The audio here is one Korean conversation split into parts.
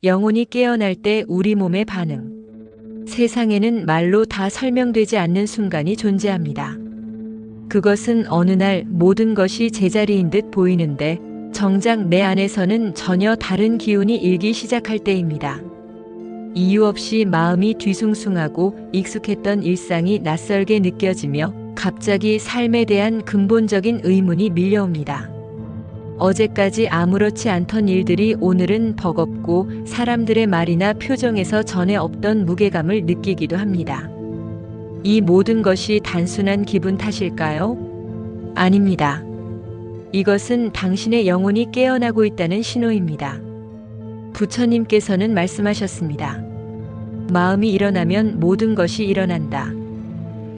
영혼이 깨어날 때 우리 몸의 반응. 세상에는 말로 다 설명되지 않는 순간이 존재합니다. 그것은 어느 날 모든 것이 제자리인 듯 보이는데 정작 내 안에서는 전혀 다른 기운이 일기 시작할 때입니다. 이유 없이 마음이 뒤숭숭하고 익숙했던 일상이 낯설게 느껴지며 갑자기 삶에 대한 근본적인 의문이 밀려옵니다. 어제까지 아무렇지 않던 일들이 오늘은 버겁고 사람들의 말이나 표정에서 전에 없던 무게감을 느끼기도 합니다. 이 모든 것이 단순한 기분 탓일까요? 아닙니다. 이것은 당신의 영혼이 깨어나고 있다는 신호입니다. 부처님께서는 말씀하셨습니다. 마음이 일어나면 모든 것이 일어난다.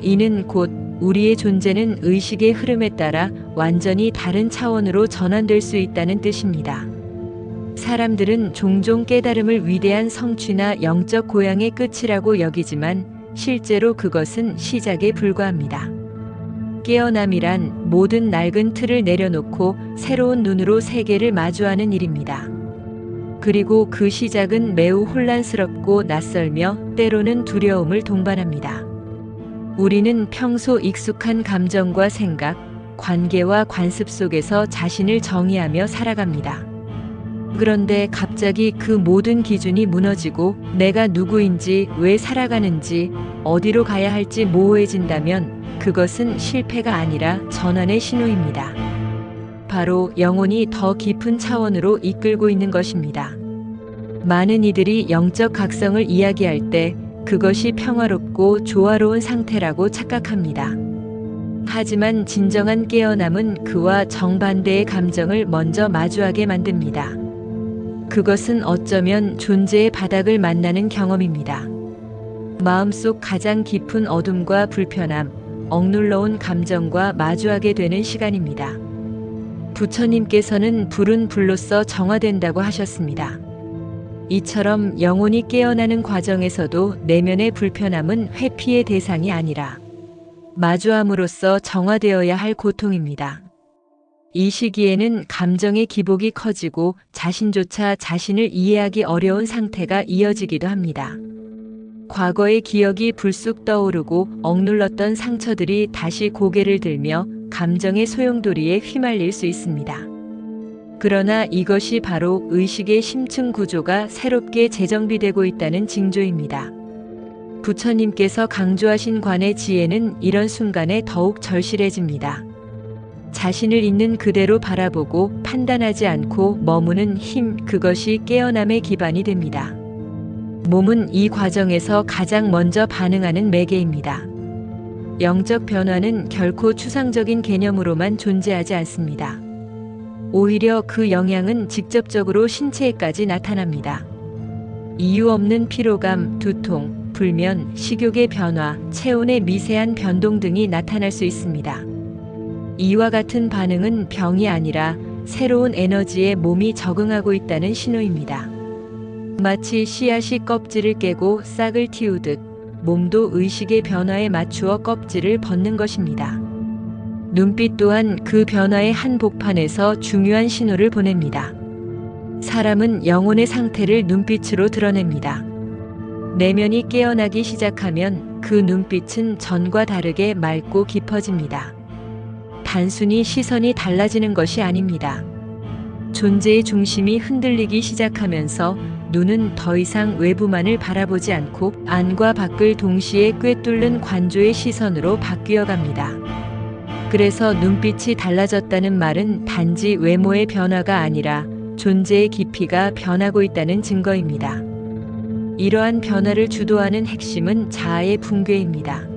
이는 곧 우리의 존재는 의식의 흐름에 따라 완전히 다른 차원으로 전환될 수 있다는 뜻입니다. 사람들은 종종 깨달음을 위대한 성취나 영적 고향의 끝이라고 여기지만 실제로 그것은 시작에 불과합니다. 깨어남이란 모든 낡은 틀을 내려놓고 새로운 눈으로 세계를 마주하는 일입니다. 그리고 그 시작은 매우 혼란스럽고 낯설며 때로는 두려움을 동반합니다. 우리는 평소 익숙한 감정과 생각, 관계와 관습 속에서 자신을 정의하며 살아갑니다. 그런데 갑자기 그 모든 기준이 무너지고 내가 누구인지, 왜 살아가는지, 어디로 가야 할지 모호해진다면 그것은 실패가 아니라 전환의 신호입니다. 바로 영혼이 더 깊은 차원으로 이끌고 있는 것입니다. 많은 이들이 영적 각성을 이야기할 때 그것이 평화롭고 조화로운 상태라고 착각합니다. 하지만 진정한 깨어남은 그와 정반대의 감정을 먼저 마주하게 만듭니다. 그것은 어쩌면 존재의 바닥을 만나는 경험입니다. 마음속 가장 깊은 어둠과 불편함, 억눌러온 감정과 마주하게 되는 시간입니다. 부처님께서는 불은 불로써 정화된다고 하셨습니다. 이처럼 영혼이 깨어나는 과정에서도 내면의 불편함은 회피의 대상이 아니라 마주함으로써 정화되어야 할 고통입니다. 이 시기에는 감정의 기복이 커지고 자신조차 자신을 이해하기 어려운 상태가 이어지기도 합니다. 과거의 기억이 불쑥 떠오르고 억눌렀던 상처들이 다시 고개를 들며 감정의 소용돌이에 휘말릴 수 있습니다. 그러나 이것이 바로 의식의 심층 구조가 새롭게 재정비되고 있다는 징조입니다. 부처님께서 강조하신 관의 지혜는 이런 순간에 더욱 절실해집니다. 자신을 있는 그대로 바라보고 판단하지 않고 머무는 힘, 그것이 깨어남의 기반이 됩니다. 몸은 이 과정에서 가장 먼저 반응하는 매개입니다. 영적 변화는 결코 추상적인 개념으로만 존재하지 않습니다. 오히려 그 영향은 직접적으로 신체에까지 나타납니다. 이유 없는 피로감, 두통, 불면, 식욕의 변화, 체온의 미세한 변동 등이 나타날 수 있습니다. 이와 같은 반응은 병이 아니라 새로운 에너지에 몸이 적응하고 있다는 신호입니다. 마치 씨앗이 껍질을 깨고 싹을 틔우듯 몸도 의식의 변화에 맞추어 껍질을 벗는 것입니다. 눈빛 또한 그 변화의 한복판에서 중요한 신호를 보냅니다. 사람은 영혼의 상태를 눈빛으로 드러냅니다. 내면이 깨어나기 시작하면 그 눈빛은 전과 다르게 맑고 깊어집니다. 단순히 시선이 달라지는 것이 아닙니다. 존재의 중심이 흔들리기 시작하면서 눈은 더 이상 외부만을 바라보지 않고 안과 밖을 동시에 꿰뚫는 관조의 시선으로 바뀌어 갑니다. 그래서 눈빛이 달라졌다는 말은 단지 외모의 변화가 아니라 존재의 깊이가 변하고 있다는 증거입니다. 이러한 변화를 주도하는 핵심은 자아의 붕괴입니다.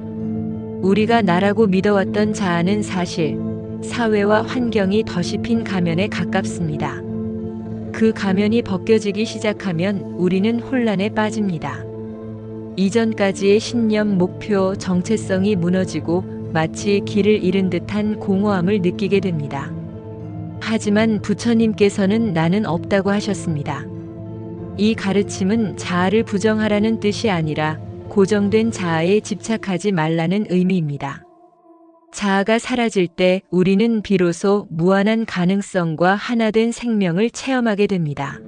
우리가 나라고 믿어왔던 자아는 사실 사회와 환경이 덧입힌 가면에 가깝습니다. 그 가면이 벗겨지기 시작하면 우리는 혼란에 빠집니다. 이전까지의 신념, 목표, 정체성이 무너지고 마치 길을 잃은 듯한 공허함을 느끼게 됩니다. 하지만 부처님께서는 나는 없다고 하셨습니다. 이 가르침은 자아를 부정하라는 뜻이 아니라 고정된 자아에 집착하지 말라는 의미입니다. 자아가 사라질 때 우리는 비로소 무한한 가능성과 하나된 생명을 체험하게 됩니다.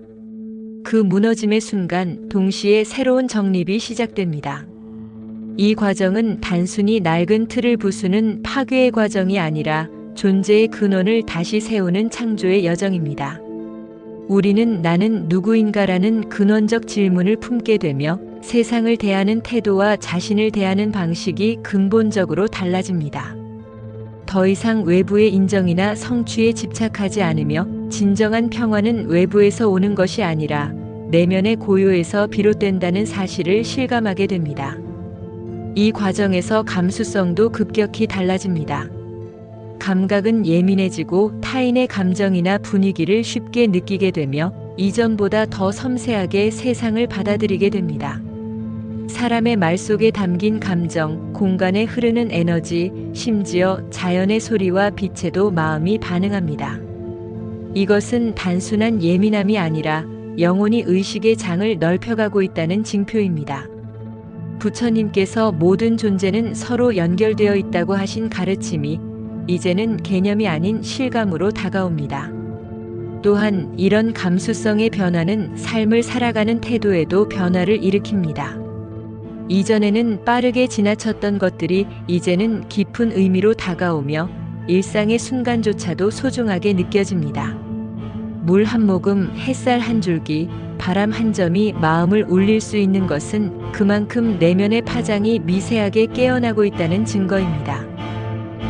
그 무너짐의 순간 동시에 새로운 정립이 시작됩니다. 이 과정은 단순히 낡은 틀을 부수는 파괴의 과정이 아니라 존재의 근원을 다시 세우는 창조의 여정입니다. 우리는 나는 누구인가라는 근원적 질문을 품게 되며 세상을 대하는 태도와 자신을 대하는 방식이 근본적으로 달라집니다. 더 이상 외부의 인정이나 성취에 집착하지 않으며 진정한 평화는 외부에서 오는 것이 아니라 내면의 고요에서 비롯된다는 사실을 실감하게 됩니다. 이 과정에서 감수성도 급격히 달라집니다. 감각은 예민해지고 타인의 감정이나 분위기를 쉽게 느끼게 되며 이전보다 더 섬세하게 세상을 받아들이게 됩니다. 사람의 말 속에 담긴 감정, 공간에 흐르는 에너지, 심지어 자연의 소리와 빛에도 마음이 반응합니다. 이것은 단순한 예민함이 아니라 영혼이 의식의 장을 넓혀가고 있다는 징표입니다. 부처님께서 모든 존재는 서로 연결되어 있다고 하신 가르침이 이제는 개념이 아닌 실감으로 다가옵니다. 또한 이런 감수성의 변화는 삶을 살아가는 태도에도 변화를 일으킵니다. 이전에는 빠르게 지나쳤던 것들이 이제는 깊은 의미로 다가오며 일상의 순간조차도 소중하게 느껴집니다. 물 한 모금, 햇살 한 줄기, 바람 한 점이 마음을 울릴 수 있는 것은 그만큼 내면의 파장이 미세하게 깨어나고 있다는 증거입니다.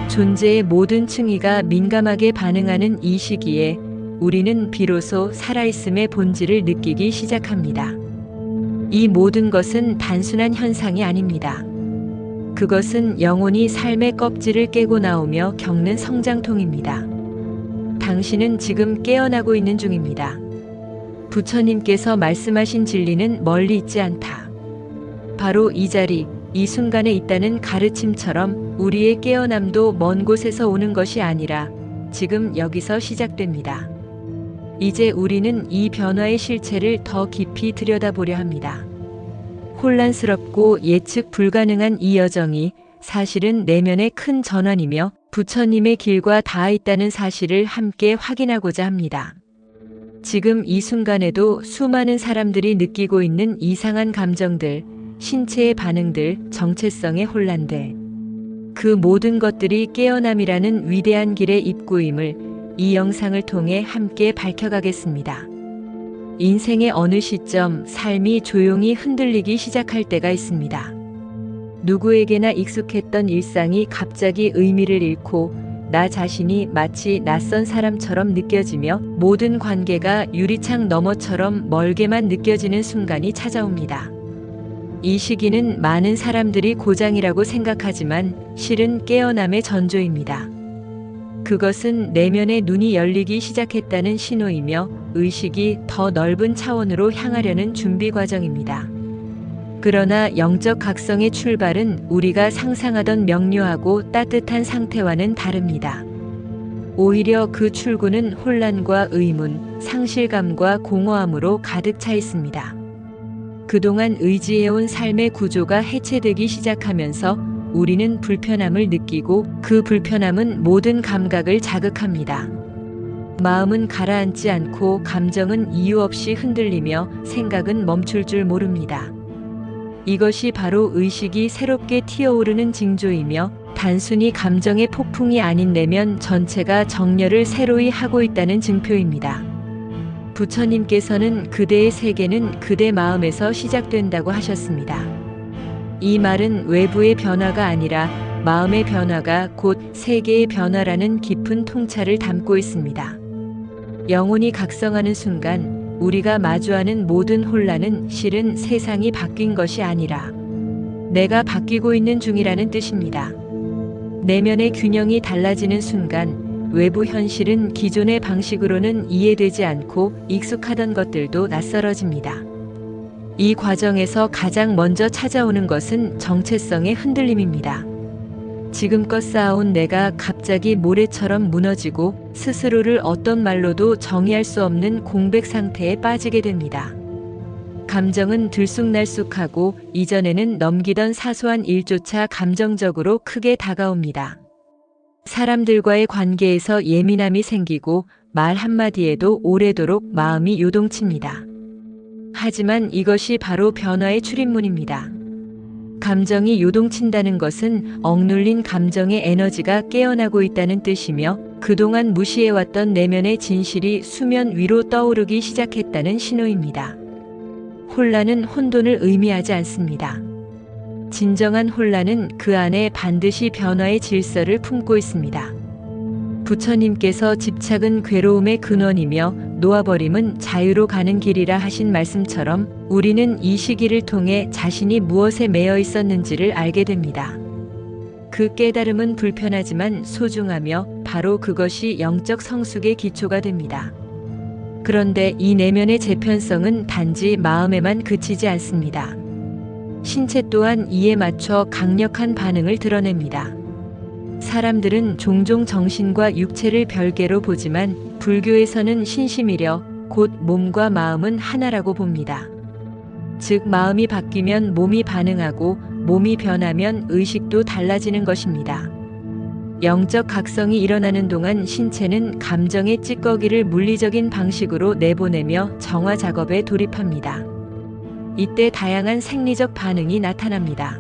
존재의 모든 층위가 민감하게 반응하는 이 시기에 우리는 비로소 살아있음의 본질을 느끼기 시작합니다. 이 모든 것은 단순한 현상이 아닙니다. 그것은 영혼이 삶의 껍질을 깨고 나오며 겪는 성장통입니다. 당신은 지금 깨어나고 있는 중입니다. 부처님께서 말씀하신 진리는 멀리 있지 않다. 바로 이 자리, 이 순간에 있다는 가르침처럼 우리의 깨어남도 먼 곳에서 오는 것이 아니라 지금 여기서 시작됩니다. 이제 우리는 이 변화의 실체를 더 깊이 들여다보려 합니다. 혼란스럽고 예측 불가능한 이 여정이 사실은 내면의 큰 전환이며 부처님의 길과 닿아 있다는 사실을 함께 확인하고자 합니다. 지금 이 순간에도 수많은 사람들이 느끼고 있는 이상한 감정들, 신체의 반응들, 정체성의 혼란들, 그 모든 것들이 깨어남이라는 위대한 길의 입구임을 이 영상을 통해 함께 밝혀가겠습니다. 인생의 어느 시점 삶이 조용히 흔들리기 시작할 때가 있습니다. 누구에게나 익숙했던 일상이 갑자기 의미를 잃고 나 자신이 마치 낯선 사람처럼 느껴지며 모든 관계가 유리창 너머처럼 멀게만 느껴지는 순간이 찾아옵니다. 이 시기는 많은 사람들이 고장이라고 생각하지만 실은 깨어남의 전조입니다. 그것은 내면의 눈이 열리기 시작했다는 신호이며 의식이 더 넓은 차원으로 향하려는 준비 과정입니다. 그러나 영적 각성의 출발은 우리가 상상하던 명료하고 따뜻한 상태와는 다릅니다. 오히려 그 출구는 혼란과 의문, 상실감과 공허함으로 가득 차 있습니다. 그동안 의지해온 삶의 구조가 해체되기 시작하면서 우리는 불편함을 느끼고 그 불편함은 모든 감각을 자극합니다. 마음은 가라앉지 않고 감정은 이유 없이 흔들리며 생각은 멈출 줄 모릅니다. 이것이 바로 의식이 새롭게 튀어오르는 징조이며 단순히 감정의 폭풍이 아닌 내면 전체가 정렬을 새로이 하고 있다는 증표입니다. 부처님께서는 그대의 세계는 그대 마음에서 시작된다고 하셨습니다. 이 말은 외부의 변화가 아니라 마음의 변화가 곧 세계의 변화라는 깊은 통찰을 담고 있습니다. 영혼이 각성하는 순간 우리가 마주하는 모든 혼란은 실은 세상이 바뀐 것이 아니라 내가 바뀌고 있는 중이라는 뜻입니다. 내면의 균형이 달라지는 순간 외부 현실은 기존의 방식으로는 이해되지 않고 익숙하던 것들도 낯설어집니다. 이 과정에서 가장 먼저 찾아오는 것은 정체성의 흔들림입니다. 지금껏 쌓아온 내가 갑자기 모래처럼 무너지고 스스로를 어떤 말로도 정의할 수 없는 공백 상태에 빠지게 됩니다. 감정은 들쑥날쑥하고 이전에는 넘기던 사소한 일조차 감정적으로 크게 다가옵니다. 사람들과의 관계에서 예민함이 생기고 말 한마디에도 오래도록 마음이 요동칩니다. 하지만 이것이 바로 변화의 출입문입니다. 감정이 요동친다는 것은 억눌린 감정의 에너지가 깨어나고 있다는 뜻이며 그동안 무시해왔던 내면의 진실이 수면 위로 떠오르기 시작했다는 신호입니다. 혼란은 혼돈을 의미하지 않습니다. 진정한 혼란은 그 안에 반드시 변화의 질서를 품고 있습니다. 부처님께서 집착은 괴로움의 근원이며 놓아버림은 자유로 가는 길이라 하신 말씀처럼 우리는 이 시기를 통해 자신이 무엇에 매여 있었는지를 알게 됩니다. 그 깨달음은 불편하지만 소중하며 바로 그것이 영적 성숙의 기초가 됩니다. 그런데 이 내면의 재편성은 단지 마음에만 그치지 않습니다. 신체 또한 이에 맞춰 강력한 반응을 드러냅니다. 사람들은 종종 정신과 육체를 별개로 보지만 불교에서는 신심이려 곧 몸과 마음은 하나라고 봅니다. 즉 마음이 바뀌면 몸이 반응하고 몸이 변하면 의식도 달라지는 것입니다. 영적 각성이 일어나는 동안 신체는 감정의 찌꺼기를 물리적인 방식으로 내보내며 정화 작업에 돌입합니다. 이때 다양한 생리적 반응이 나타납니다.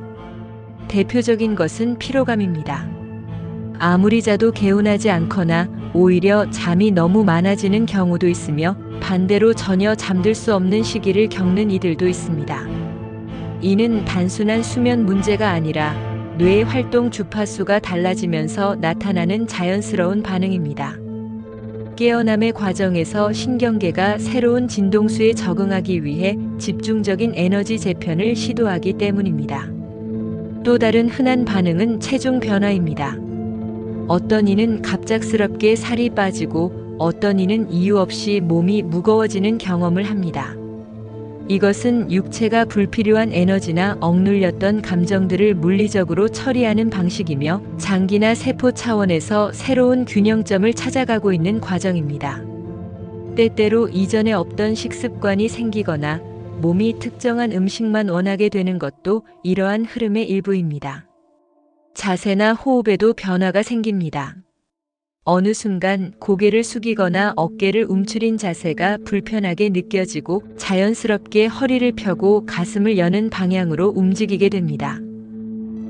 대표적인 것은 피로감입니다. 아무리 자도 개운하지 않거나 오히려 잠이 너무 많아지는 경우도 있으며 반대로 전혀 잠들 수 없는 시기를 겪는 이들도 있습니다. 이는 단순한 수면 문제가 아니라 뇌의 활동 주파수가 달라지면서 나타나는 자연스러운 반응입니다. 깨어남의 과정에서 신경계가 새로운 진동수에 적응하기 위해 집중적인 에너지 재편을 시도하기 때문입니다. 또 다른 흔한 반응은 체중 변화입니다. 어떤 이는 갑작스럽게 살이 빠지고 어떤 이는 이유 없이 몸이 무거워지는 경험을 합니다. 이것은 육체가 불필요한 에너지나 억눌렸던 감정들을 물리적으로 처리하는 방식이며 장기나 세포 차원에서 새로운 균형점을 찾아가고 있는 과정입니다. 때때로 이전에 없던 식습관이 생기거나 몸이 특정한 음식만 원하게 되는 것도 이러한 흐름의 일부입니다. 자세나 호흡에도 변화가 생깁니다. 어느 순간 고개를 숙이거나 어깨를 움츠린 자세가 불편하게 느껴지고 자연스럽게 허리를 펴고 가슴을 여는 방향으로 움직이게 됩니다.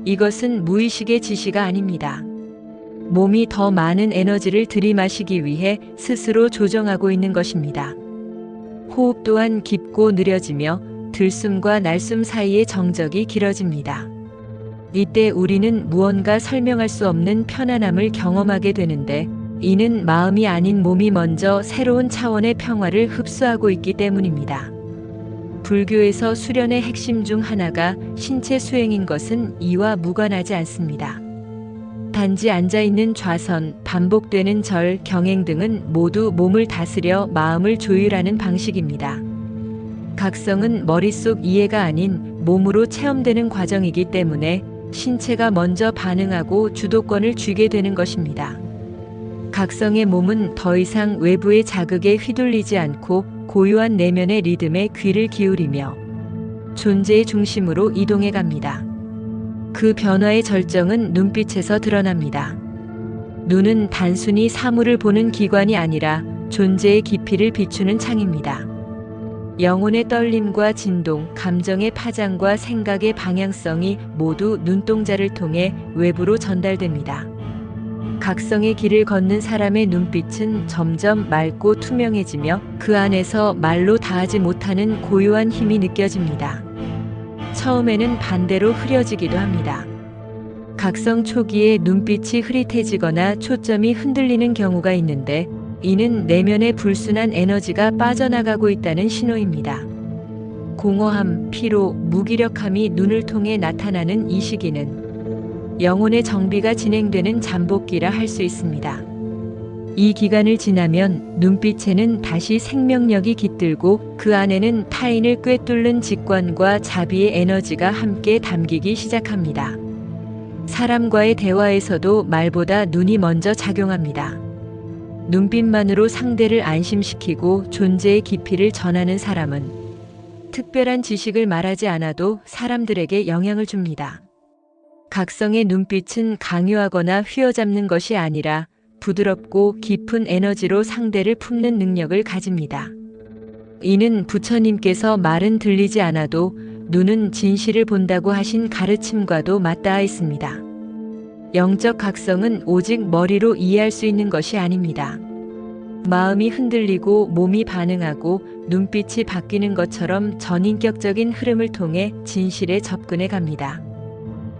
이것은 무의식의 지시가 아닙니다. 몸이 더 많은 에너지를 들이마시기 위해 스스로 조정하고 있는 것입니다. 호흡 또한 깊고 느려지며 들숨과 날숨 사이의 정적이 길어집니다. 이때 우리는 무언가 설명할 수 없는 편안함을 경험하게 되는데 이는 마음이 아닌 몸이 먼저 새로운 차원의 평화를 흡수하고 있기 때문입니다. 불교에서 수련의 핵심 중 하나가 신체 수행인 것은 이와 무관하지 않습니다. 단지 앉아있는 좌선, 반복되는 절, 경행 등은 모두 몸을 다스려 마음을 조율하는 방식입니다. 각성은 머릿속 이해가 아닌 몸으로 체험되는 과정이기 때문에 신체가 먼저 반응하고 주도권을 쥐게 되는 것입니다. 각성의 몸은 더 이상 외부의 자극에 휘둘리지 않고 고유한 내면의 리듬에 귀를 기울이며 존재의 중심으로 이동해 갑니다. 그 변화의 절정은 눈빛에서 드러납니다. 눈은 단순히 사물을 보는 기관이 아니라 존재의 깊이를 비추는 창입니다. 영혼의 떨림과 진동, 감정의 파장과 생각의 방향성이 모두 눈동자를 통해 외부로 전달됩니다. 각성의 길을 걷는 사람의 눈빛은 점점 맑고 투명해지며 그 안에서 말로 다하지 못하는 고요한 힘이 느껴집니다. 처음에는 반대로 흐려지기도 합니다. 각성 초기에 눈빛이 흐릿해지거나 초점이 흔들리는 경우가 있는데 이는 내면의 불순한 에너지가 빠져나가고 있다는 신호입니다. 공허함, 피로, 무기력함이 눈을 통해 나타나는 이 시기는 영혼의 정비가 진행되는 잠복기라 할 수 있습니다. 이 기간을 지나면 눈빛에는 다시 생명력이 깃들고 그 안에는 타인을 꿰뚫는 직관과 자비의 에너지가 함께 담기기 시작합니다. 사람과의 대화에서도 말보다 눈이 먼저 작용합니다. 눈빛만으로 상대를 안심시키고 존재의 깊이를 전하는 사람은 특별한 지식을 말하지 않아도 사람들에게 영향을 줍니다. 각성의 눈빛은 강요하거나 휘어잡는 것이 아니라 부드럽고 깊은 에너지로 상대를 품는 능력을 가집니다. 이는 부처님께서 말은 들리지 않아도 눈은 진실을 본다고 하신 가르침과도 맞닿아 있습니다. 영적 각성은 오직 머리로 이해할 수 있는 것이 아닙니다. 마음이 흔들리고 몸이 반응하고 눈빛이 바뀌는 것처럼 전인격적인 흐름을 통해 진실에 접근해 갑니다.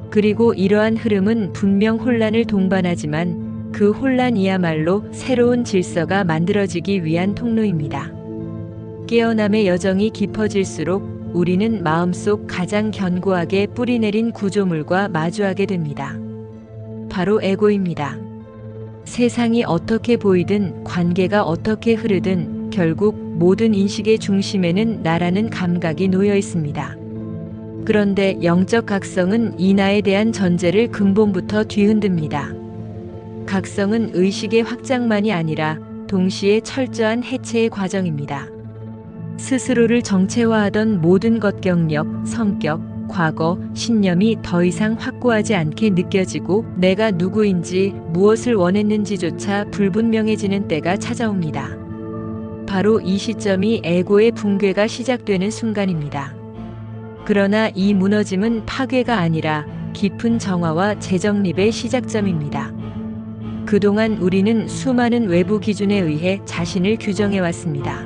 그리고 이러한 흐름은 분명 혼란을 동반하지만 그 혼란이야말로 새로운 질서가 만들어지기 위한 통로입니다. 깨어남의 여정이 깊어질수록 우리는 마음속 가장 견고하게 뿌리내린 구조물과 마주하게 됩니다. 바로 에고입니다. 세상이 어떻게 보이든 관계가 어떻게 흐르든 결국 모든 인식의 중심에는 나라는 감각이 놓여 있습니다. 그런데 영적 각성은 이 나에 대한 전제를 근본부터 뒤흔듭니다. 각성은 의식의 확장만이 아니라 동시에 철저한 해체의 과정입니다. 스스로를 정체화하던 모든 것 경력, 성격, 과거, 신념이 더 이상 확고하지 않게 느껴지고 내가 누구인지 무엇을 원했는지조차 불분명해지는 때가 찾아옵니다. 바로 이 시점이 에고의 붕괴가 시작되는 순간입니다. 그러나 이 무너짐은 파괴가 아니라 깊은 정화와 재정립의 시작점입니다. 그동안 우리는 수많은 외부 기준에 의해 자신을 규정해왔습니다.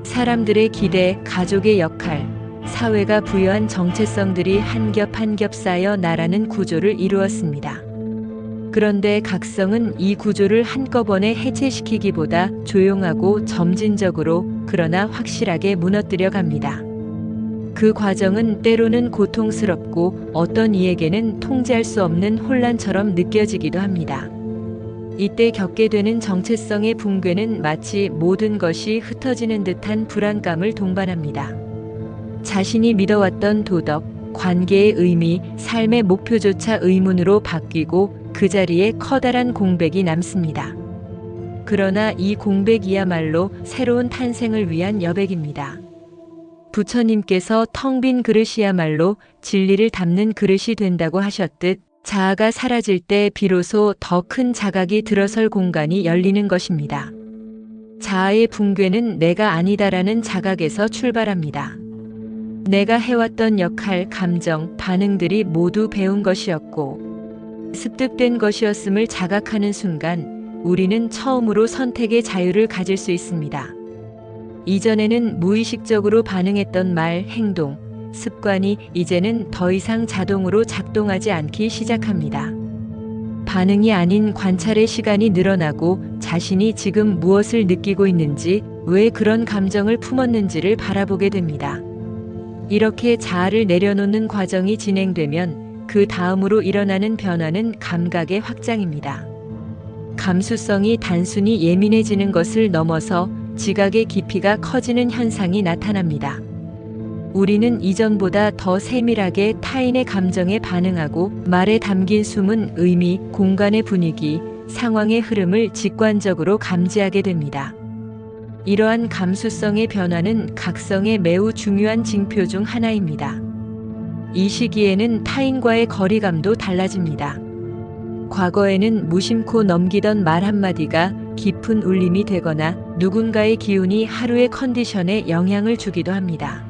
사람들의 기대, 가족의 역할, 사회가 부여한 정체성들이 한 겹 한 겹 쌓여 나라는 구조를 이루었습니다. 그런데 각성은 이 구조를 한꺼번에 해체시키기보다 조용하고 점진적으로 그러나 확실하게 무너뜨려 갑니다. 그 과정은 때로는 고통스럽고 어떤 이에게는 통제할 수 없는 혼란처럼 느껴지기도 합니다. 이때 겪게 되는 정체성의 붕괴는 마치 모든 것이 흩어지는 듯한 불안감을 동반합니다. 자신이 믿어왔던 도덕, 관계의 의미, 삶의 목표조차 의문으로 바뀌고 그 자리에 커다란 공백이 남습니다. 그러나 이 공백이야말로 새로운 탄생을 위한 여백입니다. 부처님께서 텅 빈 그릇이야말로 진리를 담는 그릇이 된다고 하셨듯 자아가 사라질 때 비로소 더 큰 자각이 들어설 공간이 열리는 것입니다. 자아의 붕괴는 내가 아니다라는 자각에서 출발합니다. 내가 해왔던 역할, 감정, 반응들이 모두 배운 것이었고 습득된 것이었음을 자각하는 순간 우리는 처음으로 선택의 자유를 가질 수 있습니다. 이전에는 무의식적으로 반응했던 말, 행동, 습관이 이제는 더 이상 자동으로 작동하지 않기 시작합니다. 반응이 아닌 관찰의 시간이 늘어나고 자신이 지금 무엇을 느끼고 있는지, 왜 그런 감정을 품었는지를 바라보게 됩니다. 이렇게 자아를 내려놓는 과정이 진행되면 그 다음으로 일어나는 변화는 감각의 확장입니다. 감수성이 단순히 예민해지는 것을 넘어서 지각의 깊이가 커지는 현상이 나타납니다. 우리는 이전보다 더 세밀하게 타인의 감정에 반응하고 말에 담긴 숨은 의미, 공간의 분위기, 상황의 흐름을 직관적으로 감지하게 됩니다. 이러한 감수성의 변화는 각성의 매우 중요한 징표 중 하나입니다. 이 시기에는 타인과의 거리감도 달라집니다. 과거에는 무심코 넘기던 말 한마디가 깊은 울림이 되거나 누군가의 기운이 하루의 컨디션에 영향을 주기도 합니다.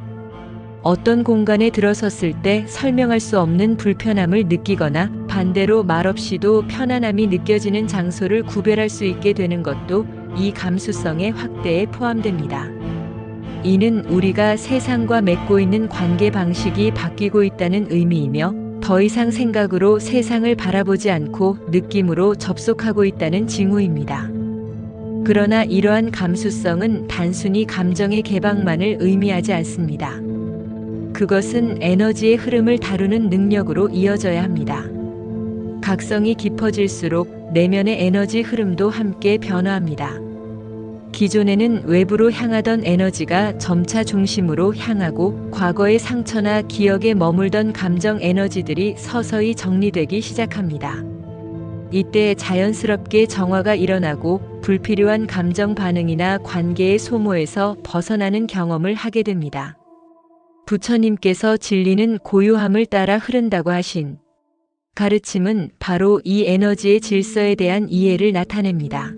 어떤 공간에 들어섰을 때 설명할 수 없는 불편함을 느끼거나 반대로 말없이도 편안함이 느껴지는 장소를 구별할 수 있게 되는 것도 이 감수성의 확대에 포함됩니다. 이는 우리가 세상과 맺고 있는 관계 방식이 바뀌고 있다는 의미이며 더 이상 생각으로 세상을 바라보지 않고 느낌으로 접속하고 있다는 징후입니다. 그러나 이러한 감수성은 단순히 감정의 개방만을 의미하지 않습니다. 그것은 에너지의 흐름을 다루는 능력으로 이어져야 합니다. 각성이 깊어질수록 내면의 에너지 흐름도 함께 변화합니다. 기존에는 외부로 향하던 에너지가 점차 중심으로 향하고 과거의 상처나 기억에 머물던 감정 에너지들이 서서히 정리되기 시작합니다. 이때 자연스럽게 정화가 일어나고 불필요한 감정 반응이나 관계의 소모에서 벗어나는 경험을 하게 됩니다. 부처님께서 진리는 고요함을 따라 흐른다고 하신 가르침은 바로 이 에너지의 질서에 대한 이해를 나타냅니다.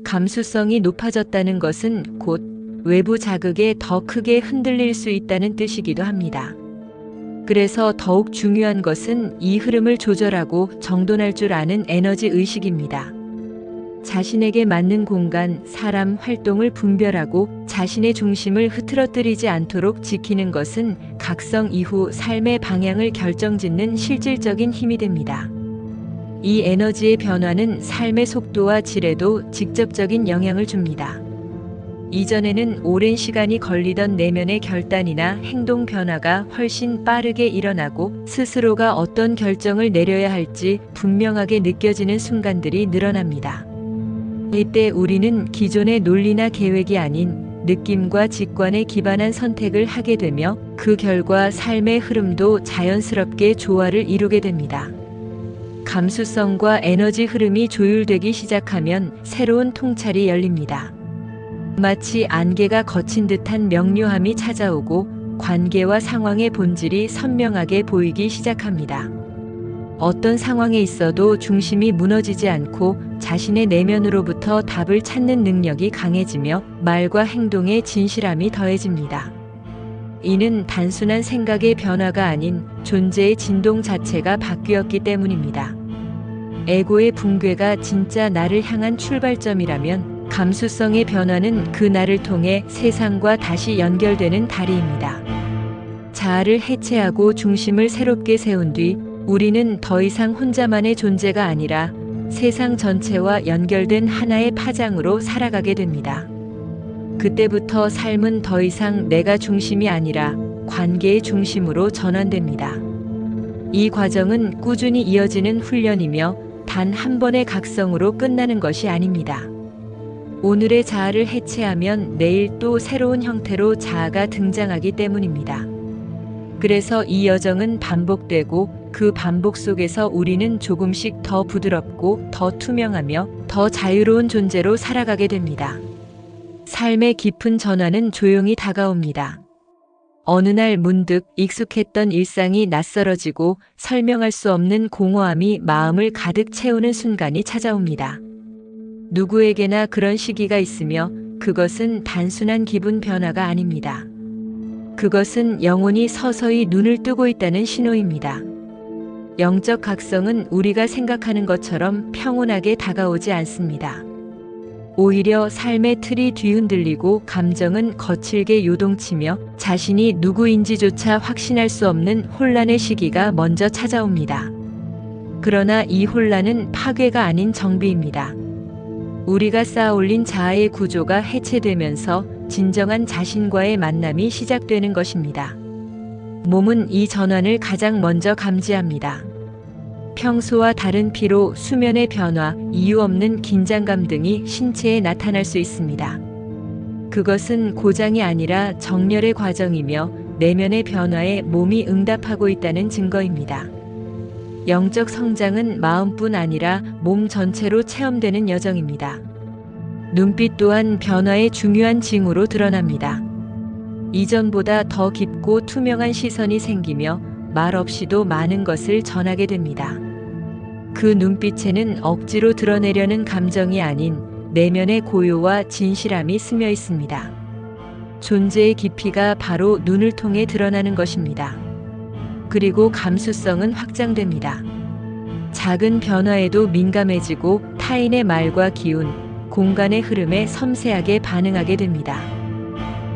감수성이 높아졌다는 것은 곧 외부 자극에 더 크게 흔들릴 수 있다는 뜻이기도 합니다. 그래서 더욱 중요한 것은 이 흐름을 조절하고 정돈할 줄 아는 에너지 의식입니다. 자신에게 맞는 공간, 사람, 활동을 분별하고 자신의 중심을 흐트러뜨리지 않도록 지키는 것은 각성 이후 삶의 방향을 결정짓는 실질적인 힘이 됩니다. 이 에너지의 변화는 삶의 속도와 질에도 직접적인 영향을 줍니다. 이전에는 오랜 시간이 걸리던 내면의 결단이나 행동 변화가 훨씬 빠르게 일어나고 스스로가 어떤 결정을 내려야 할지 분명하게 느껴지는 순간들이 늘어납니다. 이때 우리는 기존의 논리나 계획이 아닌 느낌과 직관에 기반한 선택을 하게 되며 그 결과 삶의 흐름도 자연스럽게 조화를 이루게 됩니다. 감수성과 에너지 흐름이 조율되기 시작하면 새로운 통찰이 열립니다. 마치 안개가 거친 듯한 명료함이 찾아오고 관계와 상황의 본질이 선명하게 보이기 시작합니다. 어떤 상황에 있어도 중심이 무너지지 않고 자신의 내면으로부터 답을 찾는 능력이 강해지며 말과 행동에 진실함이 더해집니다. 이는 단순한 생각의 변화가 아닌 존재의 진동 자체가 바뀌었기 때문입니다. 에고의 붕괴가 진짜 나를 향한 출발점이라면 감수성의 변화는 그 나를 통해 세상과 다시 연결되는 다리입니다. 자아를 해체하고 중심을 새롭게 세운 뒤 우리는 더 이상 혼자만의 존재가 아니라 세상 전체와 연결된 하나의 파장으로 살아가게 됩니다. 그때부터 삶은 더 이상 내가 중심이 아니라 관계의 중심으로 전환됩니다. 이 과정은 꾸준히 이어지는 훈련이며 단 한 번의 각성으로 끝나는 것이 아닙니다. 오늘의 자아를 해체하면 내일 또 새로운 형태로 자아가 등장하기 때문입니다. 그래서 이 여정은 반복되고 그 반복 속에서 우리는 조금씩 더 부드럽고 더 투명하며 더 자유로운 존재로 살아가게 됩니다. 삶의 깊은 전환은 조용히 다가옵니다. 어느 날 문득 익숙했던 일상이 낯설어지고 설명할 수 없는 공허함이 마음을 가득 채우는 순간이 찾아옵니다. 누구에게나 그런 시기가 있으며 그것은 단순한 기분 변화가 아닙니다. 그것은 영혼이 서서히 눈을 뜨고 있다는 신호입니다. 영적 각성은 우리가 생각하는 것처럼 평온하게 다가오지 않습니다. 오히려 삶의 틀이 뒤흔들리고 감정은 거칠게 요동치며 자신이 누구인지조차 확신할 수 없는 혼란의 시기가 먼저 찾아옵니다. 그러나 이 혼란은 파괴가 아닌 정비입니다. 우리가 쌓아올린 자아의 구조가 해체되면서 진정한 자신과의 만남이 시작되는 것입니다. 몸은 이 전환을 가장 먼저 감지합니다. 평소와 다른 피로, 수면의 변화, 이유 없는 긴장감 등이 신체에 나타날 수 있습니다. 그것은 고장이 아니라 정렬의 과정이며 내면의 변화에 몸이 응답하고 있다는 증거입니다. 영적 성장은 마음뿐 아니라 몸 전체로 체험되는 여정입니다. 눈빛 또한 변화의 중요한 징후로 드러납니다. 이전보다 더 깊고 투명한 시선이 생기며 말 없이도 많은 것을 전하게 됩니다. 그 눈빛에는 억지로 드러내려는 감정이 아닌 내면의 고요와 진실함이 스며 있습니다. 존재의 깊이가 바로 눈을 통해 드러나는 것입니다. 그리고 감수성은 확장됩니다. 작은 변화에도 민감해지고 타인의 말과 기운, 공간의 흐름에 섬세하게 반응하게 됩니다.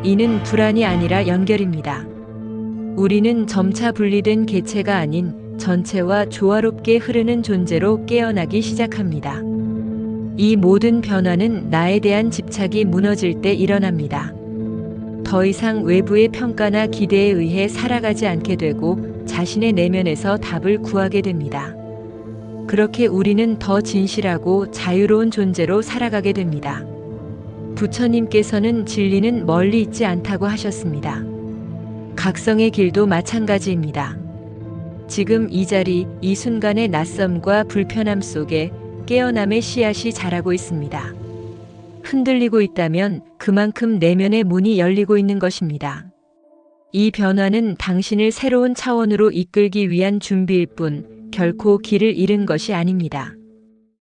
이는 불안이 아니라 연결입니다. 우리는 점차 분리된 개체가 아닌 전체와 조화롭게 흐르는 존재로 깨어나기 시작합니다. 이 모든 변화는 나에 대한 집착이 무너질 때 일어납니다. 더 이상 외부의 평가나 기대에 의해 살아가지 않게 되고 자신의 내면에서 답을 구하게 됩니다. 그렇게 우리는 더 진실하고 자유로운 존재로 살아가게 됩니다. 부처님께서는 진리는 멀리 있지 않다고 하셨습니다. 각성의 길도 마찬가지입니다. 지금 이 자리, 이 순간의 낯섦과 불편함 속에 깨어남의 씨앗이 자라고 있습니다. 흔들리고 있다면 그만큼 내면의 문이 열리고 있는 것입니다. 이 변화는 당신을 새로운 차원으로 이끌기 위한 준비일 뿐 결코 길을 잃은 것이 아닙니다.